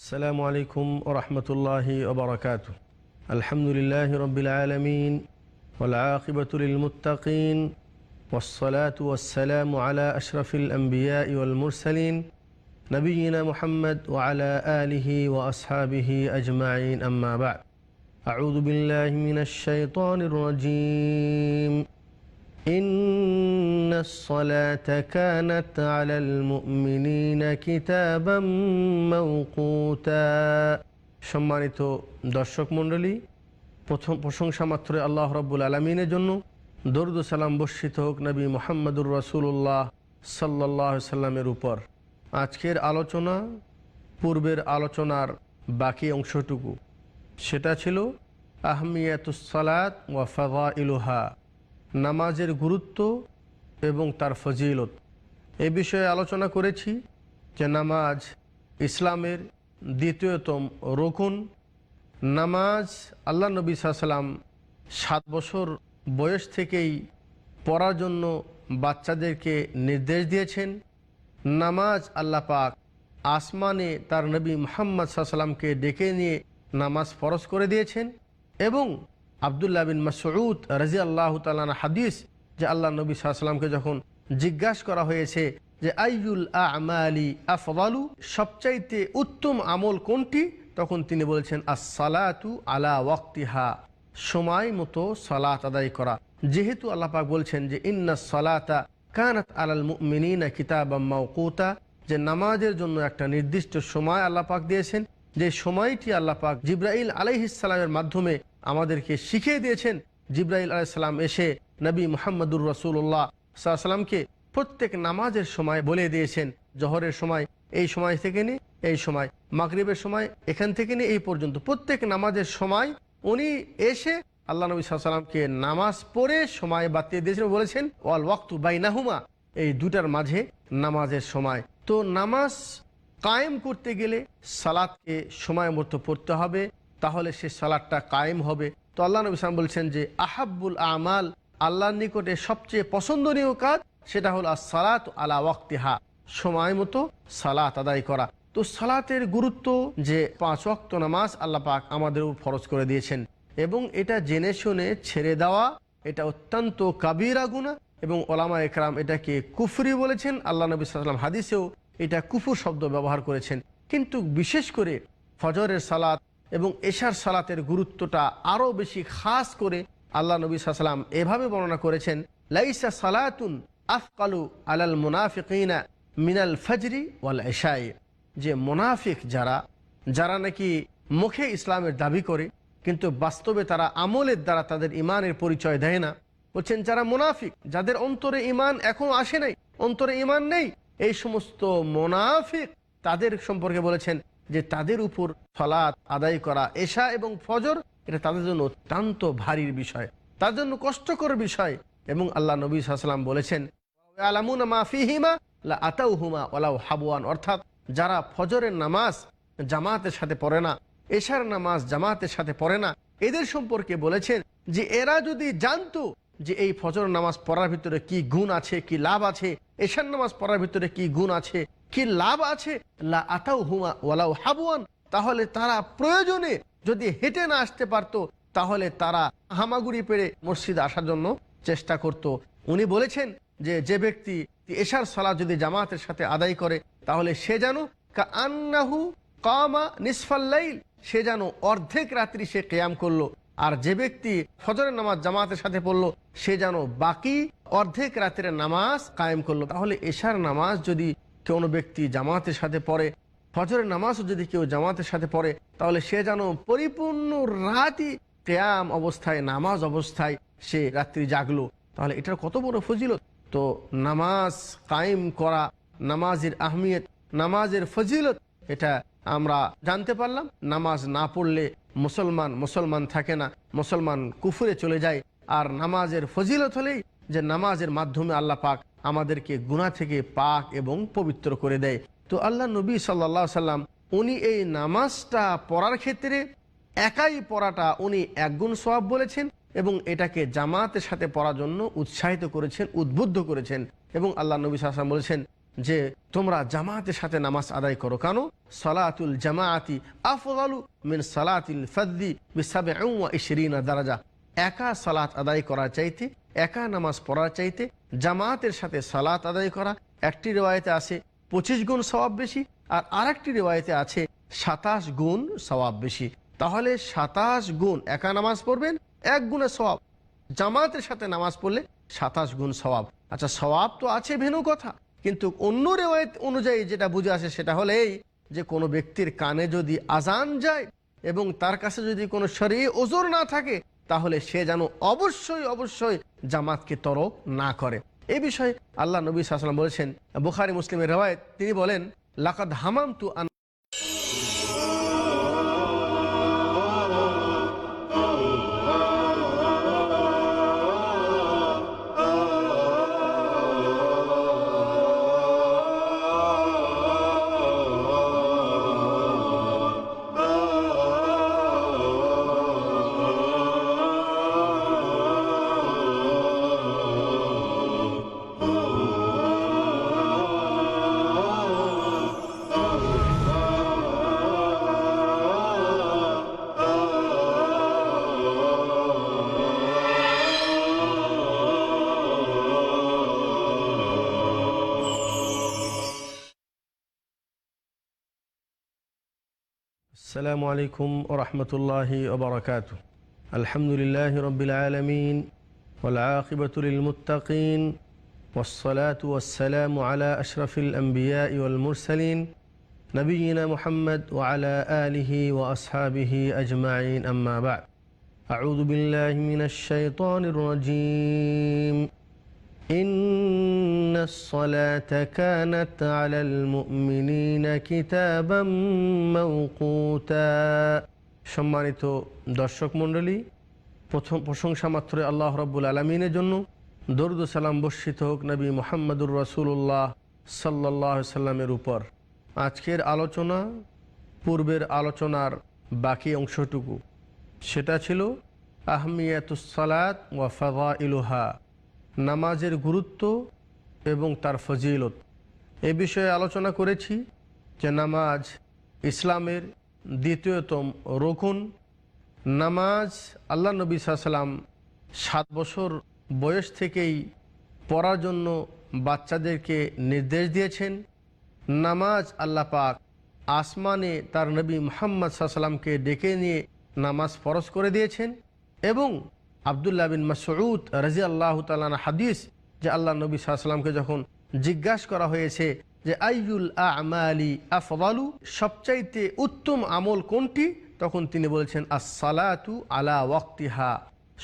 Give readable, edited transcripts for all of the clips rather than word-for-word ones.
السلام عليكم ورحمة الله وبركاته. الحمد لله رب العالمين والعاقبة للمتقين والصلاة والسلام على أشرف الأنبياء والمرسلين نبينا محمد وعلى آله وأصحابه أجمعين. أما بعد، أعوذ بالله من الشيطان الرجيم. إن الصلاة كانت على المؤمنين كتابا موقوتا. সম্মানিত দর্শক মণ্ডলী, প্রথম প্রশংসা মাত্র আল্লাহ রাব্বুল আলামিনের জন্য। দরুদ ও সালাম বর্ষিত হোক নবী মুহাম্মদুর রাসূলুল্লাহ সাল্লাল্লাহু আলাইহি সাল্লামের উপর। আজকের আলোচনা পূর্বের আলোচনার বাকি অংশটুকু, সেটা ছিল আহমিয়াতুস সালাত ওয়া ফাযাইলুহা, নামাজের গুরুত্ব এবং তার ফজিলত। এই বিষয়ে আলোচনা করেছি যে নামাজ ইসলামের দ্বিতীয়তম রুকন। নামাজ আল্লাহ নবী সাল্লাল্লাহু আলাইহি ওয়াসাল্লাম 7 বছর বয়স থেকেই পড়ার জন্য বাচ্চাদেরকে নির্দেশ দিয়েছেন। নামাজ আল্লাহ পাক আসমানে তার নবী মুহাম্মদ সাল্লাল্লাহু আলাইহি ওয়াসাল্লামকে ডেকে নিয়ে নামাজ ফরজ করে দিয়েছেন। এবং আব্দুল্লাহ বিন মাসউদ রাদিয়াল্লাহু তাআলা হাদিস, যে আল্লাহ নবী সাল্লাল্লাহু আলাইহি ওয়াসাল্লামকে যখন জিজ্ঞাসা করা হয়েছে যে আইয়ুল আমালি আফদালু, সবচাইতে উত্তম আমল কোনটি, তখন তিনি বলেছেন আস-সালাতু আলা ওয়াক্তিহা, সময় মতো সালাত আদায় করা। যেহেতু আল্লাহ পাক বলছেন যে ইন্নাস সালাতা কানাত আলাল মুমিনিনা কিতাবাম মাওকুতা, যে নামাজের জন্য একটা নির্দিষ্ট সময় আল্লাহ পাক দিয়েছেন, যে সময়টি আল্লাহ পাক জিবরাইল আলাইহিস সালামের মাধ্যমে আমাদেরকে শিখিয়ে দিয়েছেন। জিবরাইল আলাইহিস সালাম এসে নবী মুহাম্মদুর রাসূলুল্লাহ সাল্লাল্লাহু আলাইহি ওয়াসাল্লামকে প্রত্যেক নামাজের সময় বলে দিয়েছেন। জোহরের সময় এই সময় থেকে নিয়ে এই সময়, মাগরিবের সময় এখান থেকে নিয়ে এই পর্যন্ত, প্রত্যেক নামাজের সময় উনি এসে আল্লাহ নবী সাল্লাল্লাহু আলাইহি ওয়াসাল্লামকে নামাজ পড়ে সময় বাতিয়ে দিয়েছেন। বলেছেন ওয়াল ওয়াক্তু বাইনাহুমা, এই দুটার মাঝে নামাজের সময়। তো নামাজ কায়েম করতে গেলে সালাতকে সময় মতো পড়তে হবে, তাহলে সে সালাতটা কায়েম হবে। তো আল্লাহ নবী সাল্লাল্লাহু আলাইহি ওয়াসাল্লাম বলছেন যে আহাব্বুল আমাল, আল্লাহর নিকটে সবচেয়ে পছন্দনীয় কাজ সেটা হলো as-সালাত আলা ওয়াক্তিহা, সময় মতো সালাত আদায় করা। তো সালাতের গুরুত্ব, যে 5 ওয়াক্ত নামাজ আল্লাহ পাক আমাদের উপর ফরজ করে দিয়েছেন, এবং এটা জেনে শুনে ছেড়ে দেওয়া এটা অত্যন্ত কাবীরা গুনাহ, এবং ওলামা একরাম এটাকে কুফরি বলেছেন। আল্লাহ নবী সাল্লাল্লাহু আলাইহি ওয়াসাল্লাম হাদিসেও এটা কুফর শব্দ ব্যবহার করেছেন। কিন্তু বিশেষ করে ফজরের সালাত এবং এশার সালাতের গুরুত্বটা আরও বেশি খাস করে আল্লাহ নবী সাল্লাল্লাহু আলাইহি ওয়াসাল্লাম এভাবে বর্ণনা করেছেন, লাইসা সালাতুন আফকালু আলাল মুনাফিকিনা মিনাল ফজরি ওয়াল ইশাই, যে মুনাফিক যারা নাকি মুখে ইসলামের দাবি করে কিন্তু বাস্তবে তারা আমলের দ্বারা তাদের ইমানের পরিচয় দেয় না। বলছেন যারা মুনাফিক, যাদের অন্তরে ইমান এখনো আসে নাই, অন্তরে ইমান নেই, এই সমস্ত মুনাফিক তাদের সম্পর্কে বলেছেন যে তাদের উপর সালাত আদায় করা এশা এবং ফজর এটা তাদের জন্য অত্যন্ত ভারীর বিষয়, তাদের জন্য কষ্টকর বিষয়। এবং আল্লাহ নবী সাল্লাল্লাহু আলাইহি ওয়াসাল্লাম বলেছেন ইয়ালামুনা মা ফীহিমা লা আতাউহুমা ওয়ালাউ হাবওয়ান, অর্থাৎ যারা ফজরের নামাজ জামাতের সাথে পড়ে না, এশার নামাজ জামাতের সাথে পড়ে না, এদের সম্পর্কে বলেছেন যে এরা যদি জানতো যে এই ফজর নামাজ পড়ার ভিতরে কি গুণ আছে, কি লাভ আছে, এশার নামাজ পড়ার ভিতরে কি গুণ আছে, কি লাভ আছে, লা আতাউহুমা ওয়ালাউ হাবওয়ান, তাহলে তারা প্রয়োজনে যদি হেঁটে না আসতে পারতো, তাহলে তারা হামাগুড়ি পেড়ে মসজিদে আসার জন্য চেষ্টা করত। উনি বলেছেন যে ব্যক্তি এশার সালাত যদি জামাতের সাথে আদায় করে, তাহলে সে যেন কাআন্নাহু কামা নিসফাল লাইল, সে যেন অর্ধেক রাত্রি সে কিয়াম করলো। আর যে ব্যক্তি ফজরের নামাজ জামাতের সাথে পড়লো, সে যেন বাকি অর্ধেক রাতের নামাজ কায়েম করলো। তাহলে এশার নামাজ যদি কোনো ব্যক্তি জামাতের সাথে পড়ে, ফজরের নামাজও যদি কেউ জামাতের সাথে পড়ে, তাহলে সে যেন পরিপূর্ণ রাতই কিয়াম অবস্থায়, নামাজ অবস্থায় সে রাত্রি জাগলো। তাহলে এটার কত বড় ফজিলত। তো নামাজ কায়েম করা, নামাজের আহমিয়ত, নামাজের ফজিলত, এটা আমরা জানতে পারলাম। নামাজ না পড়লে মুসলমান থাকে না, মুসলমান কুফরে চলে যায়। আর নামাজের ফজিলত হলেই যে নামাজের মাধ্যমে আল্লাহ পাক আমাদেরকে গুনাহ থেকে পাক এবং পবিত্র করে দেয়। তো আল্লাহ নবী সাল্লাল্লাহু আলাইহি ওয়াসাল্লাম উনি এই নামাজটা পড়ার ক্ষেত্রে একাই পড়াটা উনি 1 গুণ সওয়াব বলেছেন, এবং এটাকে জামাতের সাথে পড়ার জন্য উৎসাহিত করেছেন, উদ্বুদ্ধ করেছেন। এবং আল্লাহ নবী সাল্লাল্লাহু আলাইহি ওয়াসাল্লাম বলেছেন যে তোমরা জামাতের সাথে নামাজ আদায় করো। কেন? সালাতুল জামাআতি আফদালু মিন সালাতিল ফাযযি বি27 দারাজা। একা সালাত আদায় করার চাইতে, একা নামাজ পড়ার চাইতে জামাতের সাথে সালাত আদায় করা, একটি রিওয়ায়েতে আছে 25 গুণ সওয়াব বেশি, আর আরেকটি রিওয়ায়েতে আছে 27 গুণ সওয়াব বেশি। তাহলে 27 গুণ একা নামাজ পড়বেন, 1 গুণে সওয়াব। জামাতের সাথে নামাজ পড়লে 27 গুণ সওয়াব। আচ্ছা, সওয়াব তো আছে ভিন্ন কথা, কিন্তু অন্য রিওয়ায়াত অনুযায়ী যেটা বুঝে আসে সেটা হলো এই যে কোনো ব্যক্তির কানে যদি আজান যায় এবং তার কাছে যদি কোনো শরঈ ওযর না থাকে, তাহলে সে যেন অবশ্যই অবশ্যই জামাতকে তরক না করে। এই বিষয়ে আল্লাহ নবী সাল্লাল্লাহু আলাইহি ওয়াসাল্লাম বলেছেন, বুখারী মুসলিমের রিওয়ায়াত, তিনি বলেন, লাকাদ হামামতু আন السلام عليكم ورحمة الله وبركاته. الحمد لله رب العالمين والعاقبة للمتقين والصلاة والسلام على أشرف الأنبياء والمرسلين نبينا محمد وعلى آله وأصحابه أجمعين. أما بعد، أعوذ بالله من الشيطان الرجيم. إن الصلاة كانت على المؤمنين كتابا موقوتا. সম্মানিত দর্শক মণ্ডলী, প্রথম প্রশংসা মাত্র আল্লাহ রাব্বুল আলামিনের জন্য। দরুদ ও সালাম বর্ষিত হোক নবী মুহাম্মদুর রাসূলুল্লাহ সাল্লাল্লাহু আলাইহি সাল্লামের উপর। আজকের আলোচনা পূর্বের আলোচনার বাকি অংশটুকু, সেটা ছিল আহমিয়াতুস সালাত ওয়া ফাযাইলুহা, নামাজের গুরুত্ব এবং তার ফজিলত। এ বিষয়ে আলোচনা করেছি যে নামাজ ইসলামের দ্বিতীয়তম রুকন। নামাজ আল্লাহ নবী সাল্লাল্লাহু আলাইহি সাল্লাম 7 বছর বয়স থেকেই পড়ার জন্য বাচ্চাদেরকে নির্দেশ দিয়েছেন। নামাজ আল্লাহ পাক আসমানে তার নবী মুহাম্মদ সাল্লাল্লাহু আলাইহি সাল্লামকে ডেকে নিয়ে নামাজ ফরজ করে দিয়েছেন। এবং আব্দুল্লাহ বিন মাসউদ রাদিয়াল্লাহু তাআলা হাদিস, যে আল্লাহ নবী সাল্লাল্লাহু আলাইহি সাল্লামকে যখন জিজ্ঞাসা করা হয়েছে যে আইয়ুল আমালি আফদালু, সবচাইতে উত্তম আমল কোনটি, তখন তিনি বলেছেন আস-সালাতু আলা ওয়াক্তিহা,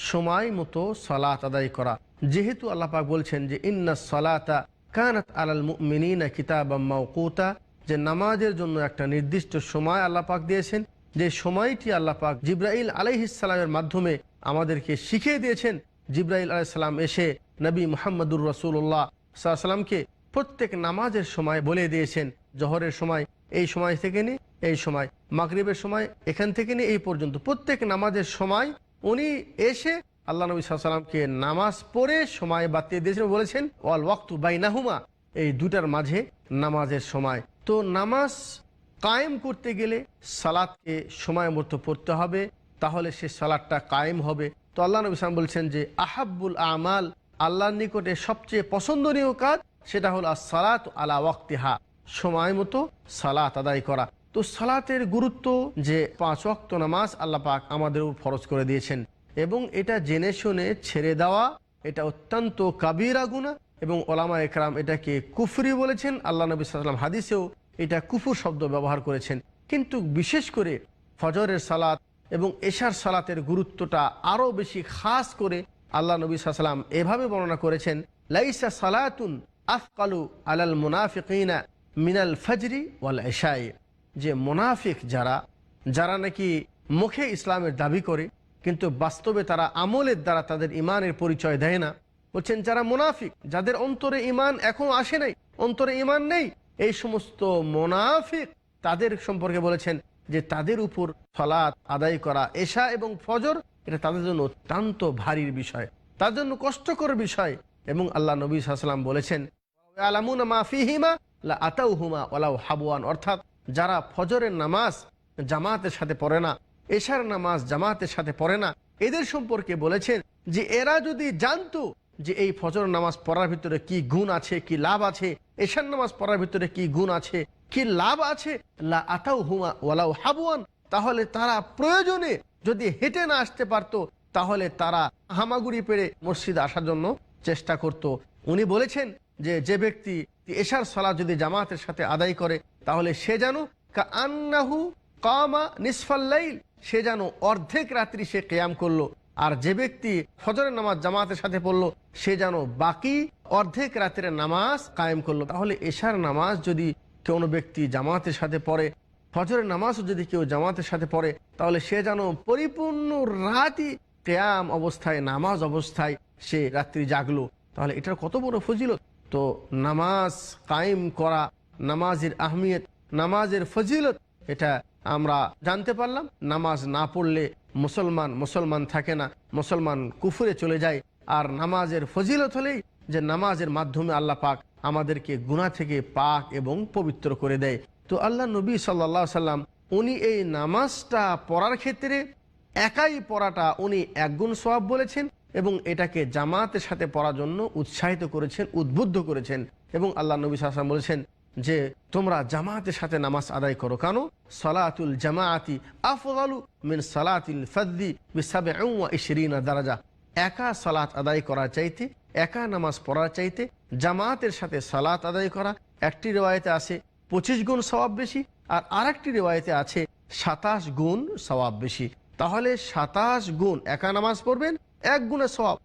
সময় মতো সালাত আদায় করা। যেহেতু আল্লাহ পাক বলছেন যে ইন্নাস সালাতা কানাত আলাল মুমিনিনা কিতাবাম মাওকুতা, যে নামাজের জন্য একটা নির্দিষ্ট সময় আল্লাহ পাক দিয়েছেন, যে সময়টি আল্লাহ পাক জিবরাইল আলাইহিস সালামের মাধ্যমে আমাদেরকে শিখিয়ে দিয়েছেন। জিবরাইল আলাইহিস সালাম এসে নবী মুহাম্মদুর রাসূলুল্লাহ সাল্লাল্লাহু আলাইহি সাল্লামকে প্রত্যেক নামাজের সময় বলে দিয়েছেন। জোহরের সময় এই সময় থেকে নিয়ে এই সময়, মাগরিবের সময় এখান থেকে নিয়ে এই পর্যন্ত, প্রত্যেক নামাজের সময় উনি এসে আল্লাহ নবী সাল্লাল্লাহু আলাইহি সাল্লামকে নামাজ পড়ে সময় বাতিয়ে দিয়েছেন, বলেছেন ওয়াল ওয়াক্তু বাইনাহুমা, এই দুটার মাঝে নামাজের সময়। তো নামাজ কায়েম করতে গেলে সালাতকে সময় মতো পড়তে হবে, তাহলে সে সালাতটা কায়েম হবে। তো আল্লাহ নবী সাল্লাল্লাহু আলাইহি ওয়াসাল্লাম বলছেন যে আহাব্বুল আমাল, আল্লাহর নিকটে সবচেয়ে পছন্দনীয় কাজ সেটা হলো as-সালাত আলা ওয়াক্তিহা, সময় মতো সালাত আদায় করা। তো সালাতের গুরুত্ব, যে 5 ওয়াক্ত নামাজ আল্লাহ পাক আমাদের উপর ফরজ করে দিয়েছেন, এবং এটা জেনে শুনে ছেড়ে দেওয়া এটা অত্যন্ত কাবীরা গুনাহ, এবং ওলামা একরাম এটাকে কুফরি বলেছেন। আল্লাহ নবী সাল্লাল্লাহু আলাইহি ওয়াসাল্লাম হাদিসেও এটা কুফর শব্দ ব্যবহার করেছেন। কিন্তু বিশেষ করে ফজরের সালাত এবং এশার সালাতের গুরুত্বটা আরও বেশি খাস করে আল্লাহ নবী সাল্লাল্লাহু আলাইহি ওয়াসাল্লাম এভাবে বর্ণনা করেছেন, লাইসা সালাতুন আফকালু আলাল মুনাফিকিনা মিনাল ফজরি ওয়াল ইশাই, যে মুনাফিক যারা নাকি মুখে ইসলামের দাবি করে কিন্তু বাস্তবে তারা আমলের দ্বারা তাদের ইমানের পরিচয় দেয় না। বলছেন যারা মুনাফিক, যাদের অন্তরে ইমান এখন আসে নাই, অন্তরে ইমান নেই, এই সমস্ত মুনাফিক তাদের সম্পর্কে বলেছেন যে তাদের উপর সালাত আদায় করা এশা এবং ফজর এটা তাদের জন্য অত্যন্ত ভারীর বিষয়, তাদের জন্য কষ্টকর বিষয়। এবং আল্লাহ নবী সাল্লাল্লাহু আলাইহি ওয়াসাল্লাম বলেছেন ইয়ালামুনা মা ফীহিমা লা আতাউহুমা ওয়ালাউ হাবওয়ান, অর্থাৎ যারা ফজরের নামাজ জামাতের সাথে পড়ে না, এশার নামাজ জামাতের সাথে পড়ে না, এদের সম্পর্কে বলেছেন যে এরা যদি জানতো যে এই ফজর নামাজ পড়ার ভিতরে কি গুণ আছে, কি লাভ আছে, এশার নামাজ পড়ার ভিতরে কি গুণ আছে, কি লাভ আছে, লা আতাউহুমা ওয়ালাউ হাবওয়ান, তাহলে তারা প্রয়োজনে যদি হেঁটে না আসতে পারতো তাহলে তারা হামাগুড়ি পেড়ে মসজিদে আসার জন্য চেষ্টা করত। উনি বলেছেন যে যে ব্যক্তি এশার সালাত যদি জামাতের সাথে আদায় করে তাহলে সে যেন কাআন্নাহু কামা নিসফাল লাইল, সে যেন অর্ধেক রাত্রি সে কিয়াম করলো। আর যে ব্যক্তি ফজরের নামাজ জামাতের সাথে পড়লো সে যেন বাকি অর্ধেক রাতের নামাজ কায়েম করলো। তাহলে এশার নামাজ যদি কোনো ব্যক্তি জামাতের সাথে পড়ে, ফজরের নামাজও যদি কেউ জামাতের সাথে পড়ে, তাহলে সে যেন পরিপূর্ণ রাতই কিয়াম অবস্থায়, নামাজ অবস্থায় সে রাত্রি জাগলো। তাহলে এটার কত বড় ফজিলত। তো নামাজ কায়েম করা, নামাজের আহমিয়ত, নামাজের ফজিলত, এটা আমরা জানতে পারলাম। নামাজ না পড়লে মুসলমান থাকে না, মুসলমান কুফরে চলে যায়। আর নামাজের ফজিলত হলেই যে নামাজের মাধ্যমে আল্লাহ পাক আমাদেরকে গুনাহ থেকে পাক এবং পবিত্র করে দেয়। তো আল্লাহ নবী সাল্লাল্লাহু আলাইহি সাল্লাম উনি এই নামাজটা পড়ার ক্ষেত্রে একাই পড়াটা উনি একগুণ সওয়াব বলেছেন এবং এটাকে জামাতের সাথে পড়ার জন্য উৎসাহিত করেছেন, উদ্বুদ্ধ করেছেন। এবং আল্লাহ নবী সাল্লাল্লাহু আলাইহি ওয়াসাল্লাম বলেছেন যে তোমরা জামাতের সাথে নামাজ আদায় করো, কেন সালাতুল জামাআতি আফদালু মিন সালাতিল ফাযযি বি27 দারাজা। একা সালাত আদায় করার চাইতে, একা নামাজ পড়ার চাইতে জামাতের সাথে সালাত আদায় করা, একটি রিওয়ায়াতে আছে 25 গুণ সওয়াব বেশি, আর আরেকটি রিওয়ায়াতে আছে 27 গুণ সওয়াব বেশি। তাহলে 27 গুণ একা নামাজ পড়বেন, 1 গুণের সওয়াব।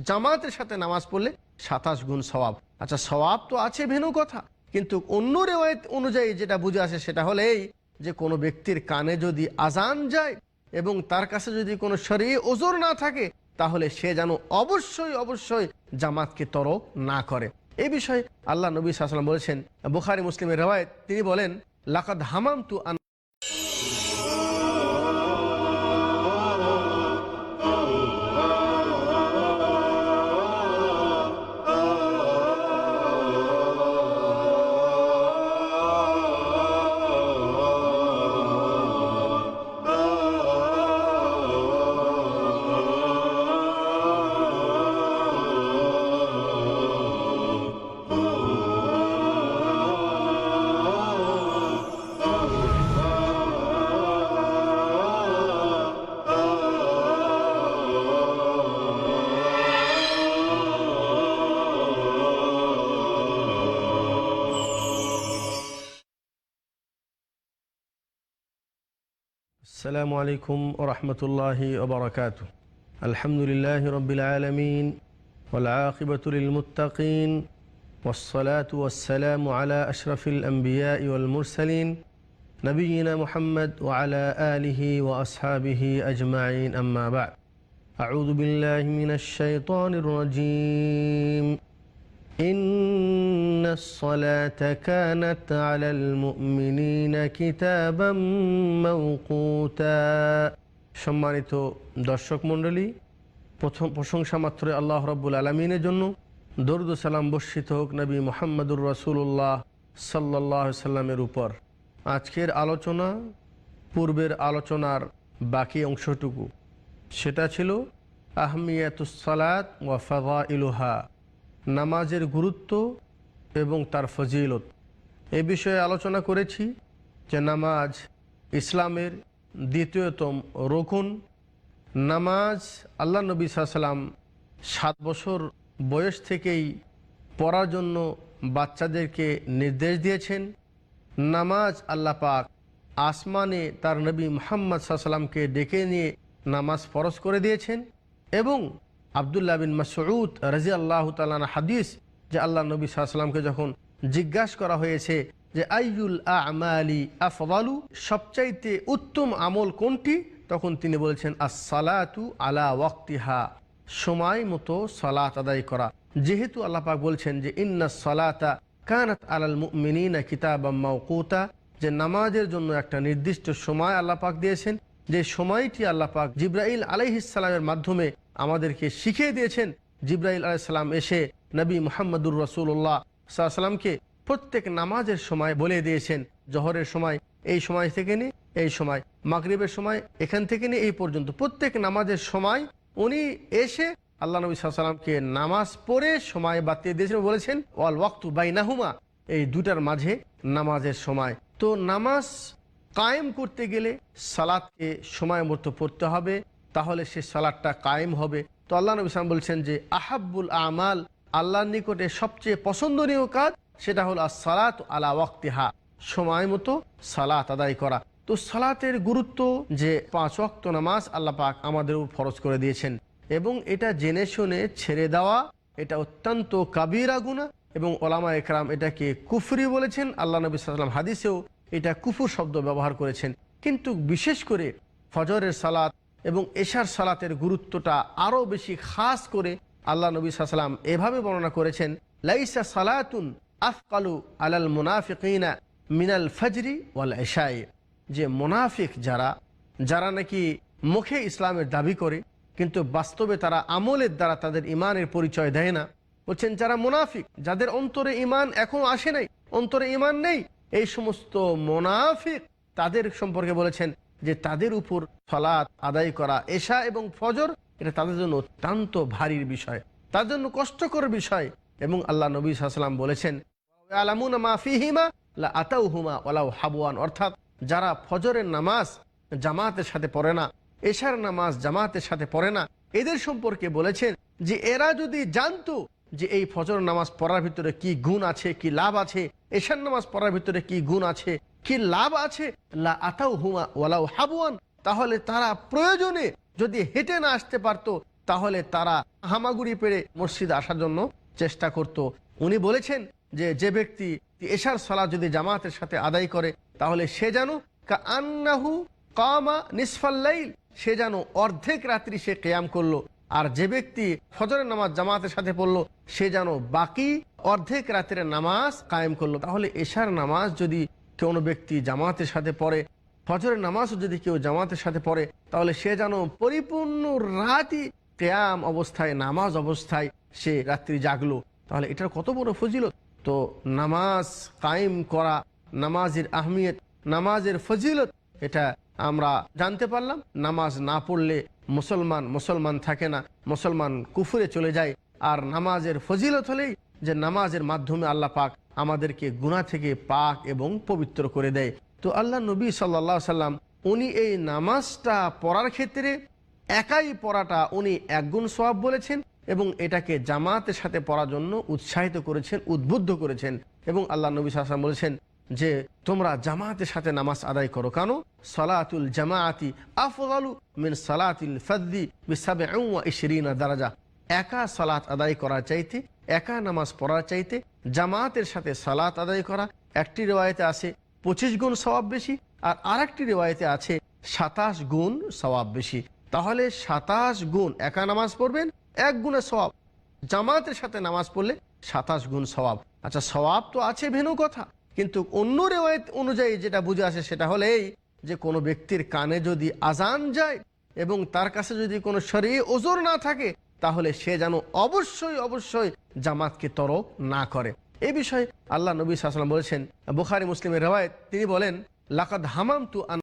জামাতের সাথে নামাজ পড়লে 27 গুণ সওয়াব। আচ্ছা, সওয়াব তো আছে ভিন্ন কথা, কিন্তু অন্য রিওয়ায়াত অনুযায়ী যেটা বুঝে আসে সেটা হলো এই যে কোনো ব্যক্তির কানে যদি আজান যায় এবং তার কাছে যদি কোনো শরঈ ওযর না থাকে তাহলে সে যেন অবশ্যই জামাতকে তরক না করে। এই বিষয়ে আল্লাহ নবী সাল্লাল্লাহু আলাইহি ওয়াসাল্লাম বলেছেন, বুখারী মুসলিমের রিওয়ায়াত, তিনি বলেন লাকাদ হামামতু আন আসসালামু আলাইকুম ওয়া রাহমাতুল্লাহি ওয়া বারাকাতুহু। আলহামদুলিল্লাহি রাব্বিল আলামিন ওয়াল আকিবাতু লিল মুত্তাকিন ওয়াস সালাতু ওয়াস সালামু আলা আশরাফিল আমবিয়াই ওয়াল মুরসালিন নবিয়িনা মুহাম্মদ ওয়া আলা আলিহি ওয়া আসহাবিহি আজমাইন, আম্মা বা'দ। আউযু বিল্লাহি মিনাশ শাইতানির রাজীম। ইন্নাস সালাতা কানাত আলাল মুমিনিনা কিতাবাম মাওকুতা। সম্মানিত দর্শক মণ্ডলী, প্রথম প্রশংসা মাত্র আল্লাহ রাব্বুল আলামিনের জন্য। দরুদ ও সালাম বর্ষিত হোক নবী মুহাম্মদুর রাসূলুল্লাহ সাল্লাল্লাহু আলাইহি সাল্লামের উপর। আজকের আলোচনা পূর্বের আলোচনার বাকি অংশটুকু, সেটা ছিল আহমিয়াতুস সালাত ওয়া ফাযাইলুহা, নামাজের গুরুত্ব এবং তার ফজিলত। এ বিষয়ে আলোচনা করেছি যে নামাজ ইসলামের দ্বিতীয়তম রুকুন। নামাজ আল্লাহ নবী সাল্লাল্লাহু আলাইহি ওয়াসাল্লাম 7 বছর বয়স থেকেই পড়ার জন্য বাচ্চাদেরকে নির্দেশ দিয়েছেন। নামাজ আল্লাহ পাক আসমানে তার নবী মুহাম্মদ সাল্লাল্লাহু আলাইহি ওয়াসাল্লামকে ডেকে নিয়ে নামাজ ফরজ করে দিয়েছেন। এবং আব্দুল্লাহ বিন মাসউদ রাদিয়াল্লাহু তাআলা আনহু হাদিস, যে আল্লাহ নবী সাল্লাল্লাহু আলাইহি ওয়াসাল্লামকে যখন জিজ্ঞাসা করা হয়েছে যে আইয়ুল আমালি আফদালু, সবচাইতে উত্তম আমল কোনটি, তখন তিনি বলেছেন আস-সালাতু আলা ওয়াক্তিহা, সময় মতো সালাত আদায় করা। যেহেতু আল্লাহ পাক বলছেন যে ইন্নাস সালাতা কানাত আলাল মুমিনিনা কিতাবাম মাওকুতা, যে নামাজের জন্য একটা নির্দিষ্ট সময় আল্লাহ পাক দিয়েছেন, যে সময়টি আল্লাহ পাক জিবরাইল আলাইহিস সালামের মাধ্যমে আমাদেরকে শিখিয়ে দিয়েছেন। জিবরাইল আলাইহিস সালাম এসে নবী মুহাম্মদুর রাসূলুল্লাহ সাল্লাল্লাহু আলাইহি ওয়াসাল্লামকে প্রত্যেক নামাজের সময় বলে দিয়েছেন, জোহরের সময় এই সময় থেকে নিয়ে এই সময়, মাগরিবের সময় এখান থেকে নিয়ে এই পর্যন্ত, প্রত্যেক নামাজের সময় উনি এসে আল্লাহ নবী সাল্লাল্লাহু আলাইহি ওয়াসাল্লামকে নামাজ পড়ে সময় বাতিয়ে দিয়েছেন, বলেছেন ওয়াল ওয়াক্তু বাইনাহুমা, এই দুটার মাঝে নামাজের সময়। তো নামাজ কায়েম করতে গেলে সালাতকে সময় মতো পড়তে হবে, তাহলে সে সালাতটা কায়েম হবে। তো আল্লাহ নবী সাল্লাল্লাহু আলাইহি ওয়াসাল্লাম বলছেন যে আহাব্বুল আমাল, আল্লাহর নিকটে সবচেয়ে পছন্দনীয় কাজ সেটা হলো as-সালাতু আলা ওয়াক্তিহা, সময় মতো সালাত আদায় করা। তো সালাতের গুরুত্ব যে 5 ওয়াক্ত নামাজ আল্লাহ পাক আমাদের উপর ফরজ করে দিয়েছেন, এবং এটা জেনে শুনে ছেড়ে দেওয়া এটা অত্যন্ত কাবীরা গুনাহ, এবং ওলামা একরাম এটাকে কুফরি বলেছেন। আল্লাহ নবী সাল্লাল্লাহু আলাইহি ওয়াসাল্লাম হাদিসেও এটা কুফর শব্দ ব্যবহার করেছেন। কিন্তু বিশেষ করে ফজরের সালাত এবং এশার সালাতের গুরুত্বটা আরও বেশি খাস করে আল্লাহ নবী সাল্লাল্লাহু আলাইহি ওয়াসাল্লাম এভাবে বর্ণনা করেছেন, লাইসা সালাতুন আফকালু আলাল মুনাফিকিনা মিনাল ফজরি ওয়াল ইশাই, যে মুনাফিক যারা নাকি মুখে ইসলামের দাবি করে কিন্তু বাস্তবে তারা আমলের দ্বারা তাদের ইমানের পরিচয় দেয় না, বলছেন যারা মুনাফিক, যাদের অন্তরে ইমান এখনো আসে নাই, অন্তরে ইমান নেই, এই সমস্ত মুনাফিক তাদের সম্পর্কে বলেছেন যে তাদের উপর সালাত আদায় করা এশা এবং ফজর এটা তাদের জন্য অত্যন্ত ভারীর বিষয়, তার জন্য কষ্টকর বিষয়। এবং আল্লাহ নবী সাল্লাল্লাহু আলাইহি ওয়াসাল্লাম বলেছেন ইয়ালামুনা মা ফিহিমা লা আতাউহুমা ওয়ালাউ হাবওয়ান, অর্থাৎ যারা ফজরের নামাজ জামাতের সাথে পড়ে না, এশার নামাজ জামাতের সাথে পড়ে না, এদের সম্পর্কে বলেছেন যে এরা যদি জানতো যে এই ফজর নামাজ পড়ার ভিতরে কি গুণ আছে, কি লাভ আছে, এশার নামাজ পড়ার ভিতরে কি গুণ আছে, কি লাভ আছে, লা আতাউহুমা ওয়ালাউ হাবওয়ান, তাহলে তারা প্রয়োজনে যদি হেঁটে না আসতে পারতো, তাহলে তারা হামাগুড়ি পেরে মসজিদে আসার জন্য চেষ্টা করত। উনি বলেছেন যে ব্যক্তি এশার সালাত যদি জামাতের সাথে আদায় করে, তাহলে সে যেন কাআন্নাহু কামা নিসফাল লাইল, সে যেন অর্ধেক রাত্রি সে কিয়াম করলো। আর যে ব্যক্তি ফজরের নামাজ জামাতের সাথে পড়লো, সে যেন বাকি অর্ধেক রাতের নামাজ কায়েম করলো। তাহলে এশার নামাজ যদি কোনো ব্যক্তি জামাতের সাথে পড়ে, ফজরের নামাজও যদি কেউ জামাতের সাথে পড়ে, তাহলে সে যেন পরিপূর্ণ রাতই কিয়াম অবস্থায়, নামাজ অবস্থায় সে রাত্রি জাগলো। তাহলে এটার কত বড় ফজিলত। তো নামাজ কায়েম করা, নামাজের আহমিয়ত, নামাজের ফজিলত এটা আমরা জানতে পারলাম। নামাজ না পড়লে মুসলমান থাকে না, মুসলমান কুফরে চলে যায়। আর নামাজের ফজিলত হলেই যে নামাজের মাধ্যমে আল্লাহ পাক আমাদেরকে গুনাহ থেকে পাক এবং পবিত্র করে দেয়। তো আল্লাহ নবী সাল্লাল্লাহু আলাইহি ওয়াসাল্লাম উনি এই নামাজটা পড়ার ক্ষেত্রে একাই পড়াটা উনি 1 গুণ সওয়াব বলেছেন, এবং এটাকে জামাতের সাথে পড়ার জন্য উৎসাহিত করেছেন, উদ্বুদ্ধ করেছেন। এবং আল্লাহ নবী সাল্লাল্লাহু আলাইহি ওয়াসাল্লাম বলেছেন যে তোমরা জামাতের সাথে নামাজ আদায় করো, কেন সালাতুল জামাআতি আফদালু মিন সালাতিল ফাযি বি27 দারাজা, একা সালাত আদায় করার চাইতে, একা নামাজ পড়ার চাইতে জামাতের সাথে সালাত আদায় করা, একটি রিওয়ায়াতে আছে 25 গুণ সওয়াব বেশি, আর আরেকটি রিওয়ায়াতে আছে 27 গুণ সওয়াব বেশি। তাহলে 27 গুণ একা নামাজ পড়বেন 1 গুণে সওয়াব, জামাতের সাথে নামাজ পড়লে 27 গুণ সওয়াব। আচ্ছা, সওয়াব তো আছে ভিন্ন কথা, কিন্তু অন্য রিওয়ায়াত অনুযায়ী যেটা বুঝে আসে সেটা হলো এই যে কোনো ব্যক্তির কানে যদি আজান যায় এবং তার কাছে যদি কোনো শরঈ ওযর না থাকে, তাহলে সে যেন অবশ্যই জামাতকে তরক না করে। এই বিষয়ে আল্লাহ নবী সাল্লাল্লাহু আলাইহি ওয়াসাল্লাম বলেছেন, বুখারী মুসলিমের রিওয়ায়াত, তিনি বলেন লাকাদ হামামতু আন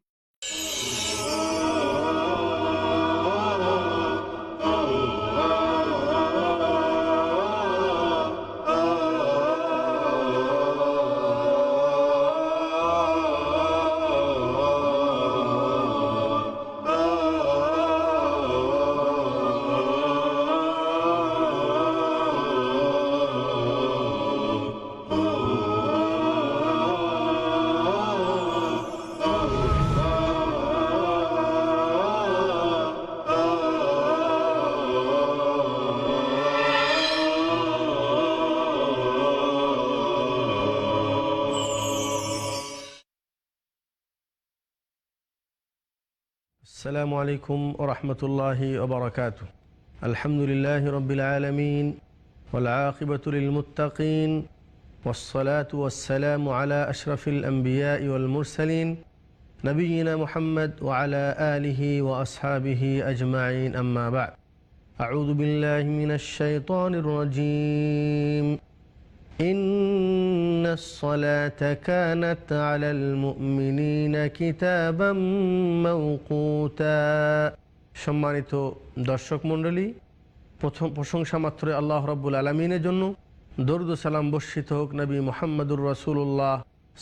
السلام عليكم ورحمة الله وبركاته. الحمد لله رب العالمين والعاقبة للمتقين والصلاة والسلام على أشرف الأنبياء والمرسلين نبينا محمد وعلى آله وأصحابه أجمعين. أما بعد، أعوذ بالله من الشيطان الرجيم. ইন্নাস সালাতা কানাত আলাল মুমিনিনা কিতাবাম মাওকুতা। সম্মানিত দর্শক মণ্ডলী, প্রথম প্রশংসা মাত্র আল্লাহ রাব্বুল আলামিনের জন্য। দরুদ ও সালাম বর্ষিত হোক নবী মুহাম্মদুর রাসূলুল্লাহ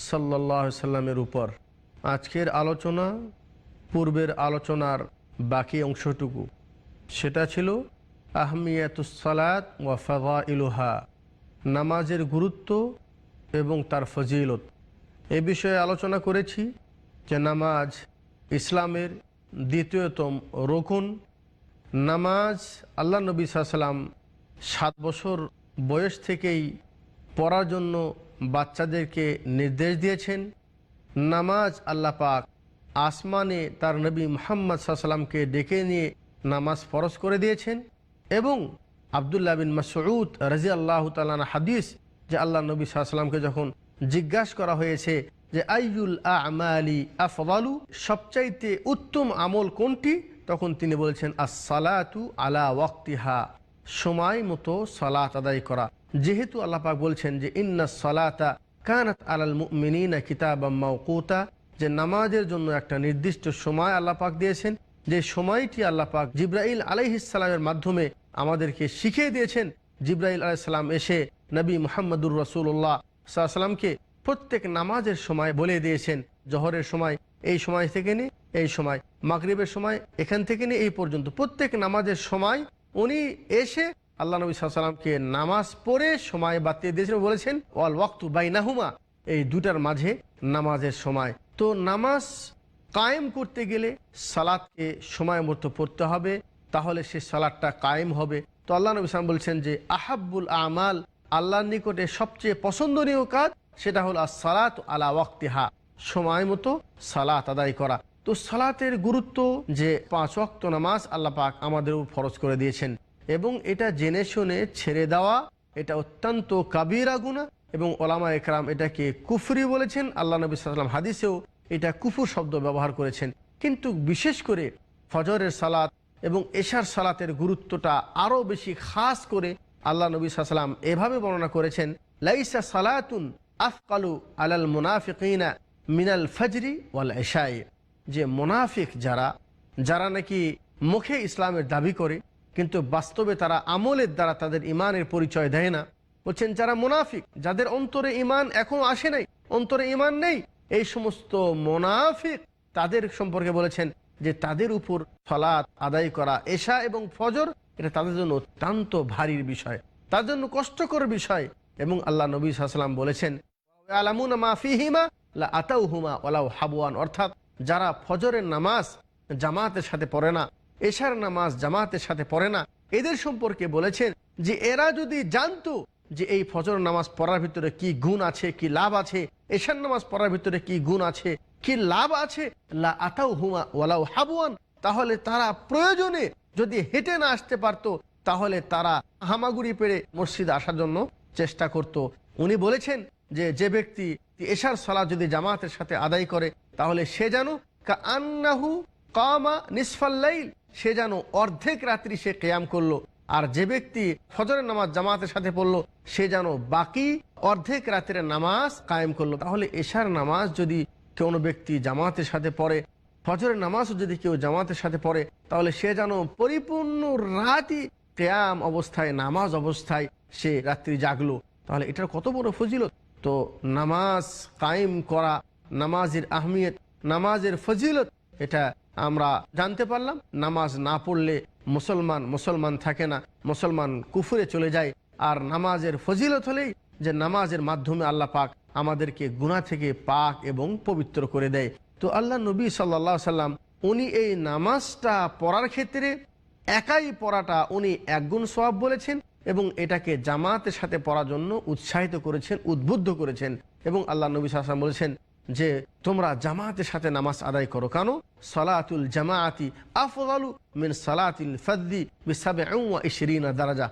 সাল্লাল্লাহু আলাইহি সাল্লামের উপর। আজকের আলোচনা পূর্বের আলোচনার বাকি অংশটুকু, সেটা ছিল আহমিয়াতুস সালাত ওয়া ফাদাইলুহা, নামাজের গুরুত্ব এবং তার ফজিলত। এ বিষয়ে আলোচনা করেছি যে নামাজ ইসলামের দ্বিতীয়তম রুকন। নামাজ আল্লাহ নবী সাল্লাল্লাহু আলাইহি ওয়াসাল্লাম 7 বছর বয়স থেকেই পড়ার জন্য বাচ্চাদেরকে নির্দেশ দিয়েছেন। নামাজ আল্লাহ পাক আসমানে তার নবী মুহাম্মদ সাল্লাল্লাহু আলাইহি ওয়াসাল্লামকে ডেকে নিয়ে নামাজ ফরজ করে দিয়েছেন। এবং আব্দুল্লাহ বিন মাসউদ রাদিয়াল্লাহু তাআলা হাদিস, যে আল্লাহ নবী সাল্লাল্লাহু আলাইহি ওয়াসাল্লামকে যখন জিজ্ঞাসা করা হয়েছে যে আইয়ুল আমালি আফদালু, সবচাইতে উত্তম আমল কোনটি, তখন তিনি বলেছেন আস-সালাতু আলা ওয়াক্তিহা, সময় মতো সালাত আদায় করা। যেহেতু আল্লাহ পাক বলছেন যে ইন্নাস সালাতা কানাত আলাল মুমিনিনা কিতাবাম মাওকুতা, যে নামাজের জন্য একটা নির্দিষ্ট সময় আল্লাহ পাক দিয়েছেন, যে সময়টি আল্লাহ পাক জিবরাইল আলাইহিস সালামের মাধ্যমে আমাদেরকে শিখিয়ে দিয়েছেন। জিবরাইল আলাইহিস সালাম এসে নবী মুহাম্মদুর রাসূলুল্লাহ সাল্লাল্লাহু আলাইহি ওয়াসাল্লামকে প্রত্যেক নামাজের সময় বলে দিয়েছেন, জোহরের সময় এই সময় থেকে নিয়ে এই সময়, মাগরিবের সময় এখান থেকে নিয়ে এই পর্যন্ত, প্রত্যেক নামাজের সময় উনি এসে আল্লাহ নবী সাল্লাল্লাহু আলাইহি ওয়াসাল্লামকে নামাজ পড়ে সময় বাতিয়ে দিয়েছেন, বলেছেন ওয়াল ওয়াক্তু বাইনাহুমা, এই দুটার মাঝে নামাজের সময়। তো নামাজ কায়েম করতে গেলে সালাতকে সময় মতো পড়তে হবে, তাহলে সে সালাতটা কায়েম হবে। তো আল্লাহ নবী সাল্লাল্লাহু আলাইহি ওয়াসাল্লাম বলছেন যে আহাব্বুল আমাল, আল্লাহর নিকটে সবচেয়ে পছন্দনীয় কাজ সেটা হলো as-সালাত আলা ওয়াক্তিহা, সময় মতো সালাত আদায় করা। তো সালাতের গুরুত্ব, যে 5 ওয়াক্ত নামাজ আল্লাহ পাক আমাদের উপর ফরজ করে দিয়েছেন, এবং এটা জেনে শুনে ছেড়ে দেওয়া এটা অত্যন্ত কাবীরা গুনাহ, এবং ওলামা একরাম এটাকে কুফরি বলেছেন। আল্লাহ নবী সাল্লাল্লাহু আলাইহি ওয়াসাল্লাম হাদিসেও এটা কুফর শব্দ ব্যবহার করেছেন। কিন্তু বিশেষ করে ফজরের সালাত এবং এশার সালাতের গুরুত্বটা আরও বেশি খাস করে আল্লাহ নবী সাল্লাল্লাহু আলাইহি ওয়াসাল্লাম এভাবে বর্ণনা করেছেন, লাইসা সালাতুন আফকালু আলাল মুনাফিকিনা মিনাল ফজরি ওয়াল ইশাই, যে মুনাফিক যারা নাকি মুখে ইসলামের দাবি করে কিন্তু বাস্তবে তারা আমলের দ্বারা তাদের ইমানের পরিচয় দেয় না। বলছেন যারা মুনাফিক, যাদের অন্তরে ইমান এখনো আসে নাই, অন্তরে ইমান নেই, এই সমস্ত মুনাফিক তাদের সম্পর্কে বলেছেন যে তাদের উপর সালাত আদায় করা এশা এবং ফজর এটা তাদের জন্য অত্যন্ত ভারীর বিষয়, তার জন্য কষ্টকর বিষয়। এবং আল্লাহ নবী সাল্লাল্লাহু আলাইহি ওয়াসাল্লাম বলেছেন ইয়ালামুনা মা ফীহিমা লা আতাউহুমা ওয়ালাউ হাবওয়ান, অর্থাৎ যারা ফজরের নামাজ জামাতের সাথে পড়ে না, এশার নামাজ জামাতের সাথে পড়ে না, এদের সম্পর্কে বলেছেন যে এরা যদি জানতো যে এই ফজর নামাজ পড়ার ভিতরে কি গুণ আছে, কি লাভ আছে, এশার নামাজ পড়ার ভিতরে কি গুণ আছে, কি লাভ আছে, লা আতাউহুমা ওয়ালাউ হাবওয়ান, তাহলে তারা প্রয়োজনে যদি হেঁটে না আসতে পারতো, তাহলে তারা হামাগুড়ি পেড়ে মসজিদে আসার জন্য চেষ্টা করত। উনি বলেছেন যে ব্যক্তি এশার সালাত যদি জামাতের সাথে আদায় করে, তাহলে সে যেন কাআন্নাহু কামা নিসফাল লাইল, সে যেন অর্ধেক রাত্রি সে কিয়াম করলো। আর যে ব্যক্তি ফজরের নামাজ জামাতের সাথে পড়লো, সে যেন বাকি অর্ধেক রাতের নামাজ কায়েম করলো। তাহলে এশার নামাজ যদি কোনো ব্যক্তি জামাতের সাথে পড়ে, ফজরের নামাজও যদি কেউ জামাতের সাথে পড়ে, তাহলে সে যেন পরিপূর্ণ রাতই কিয়াম অবস্থায়, নামাজ অবস্থায় সে রাত্রি জাগলো। তাহলে এটার কত বড় ফজিলত। তো নামাজ কায়েম করা, নামাজের আহমিয়ত, নামাজের ফজিলত, এটা আমরা জানতে পারলাম। নামাজ না পড়লে মুসলমান থাকে না, মুসলমান কুফরে চলে যায়। আর নামাজের ফজিলত হলেই যে নামাজের মাধ্যমে আল্লাহ পাক আমাদেরকে গুনাহ থেকে পাক এবং পবিত্র করে দেয়। তো আল্লাহ নবী সাল্লাল্লাহু আলাইহি ওয়াসাল্লাম উনি এই নামাজটা পড়ার ক্ষেত্রে একাই পড়াটা উনি 1 গুণ সওয়াব বলেছেন, এবং এটাকে জামাতের সাথে পড়ার জন্য উৎসাহিত করেছেন, উদ্বুদ্ধ করেছেন। এবং আল্লাহ নবী সাল্লাল্লাহু আলাইহি ওয়াসাল্লাম বলেছেন যে তোমরা জামাতের সাথে নামাজ আদায় করো, কেন সালাতুল জামাআতি আফদালু মিন সালাতিল ফাযি বি27 দারাজা,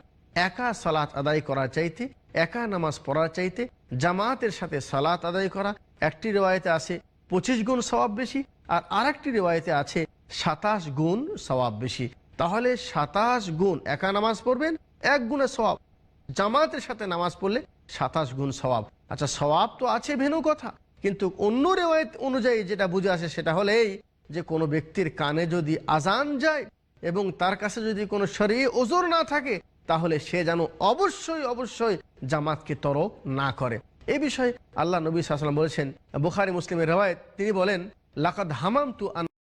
একা সালাত আদায় করার চাইতে, একা নামাজ পড়ার চাইতে জামাতের সাথে সালাত আদায় করা, একটি রিওয়ায়াতে আছে 25 গুণ সওয়াব বেশি, আর আরেকটি রিওয়ায়াতে আছে 27 গুণ সওয়াব বেশি। তাহলে 27 গুণ একা নামাজ পড়বেন, 1 গুণের সওয়াব, জামাতের সাথে নামাজ পড়লে 27 গুণ সওয়াব। আচ্ছা, সওয়াব তো আছে ভিন্ন কথা, কিন্তু অন্য রেওয়ায়েত অনুযায়ী যেটা বুঝে আসে সেটা হলো এই যে কোনো ব্যক্তির কানে যদি আজান যায় এবং তার কাছে যদি কোনো শরঈ ওযর না থাকে, তাহলে সে যেন অবশ্যই অবশ্যই জামাতকে তরক না করে। এই বিষয়ে আল্লাহ নবী সাল্লাল্লাহু আলাইহি ওয়াসাল্লাম বলেছেন, বুখারী মুসলিমের রিওয়ায়াত, তিনি বলেন, লাকাদ হামামতু আন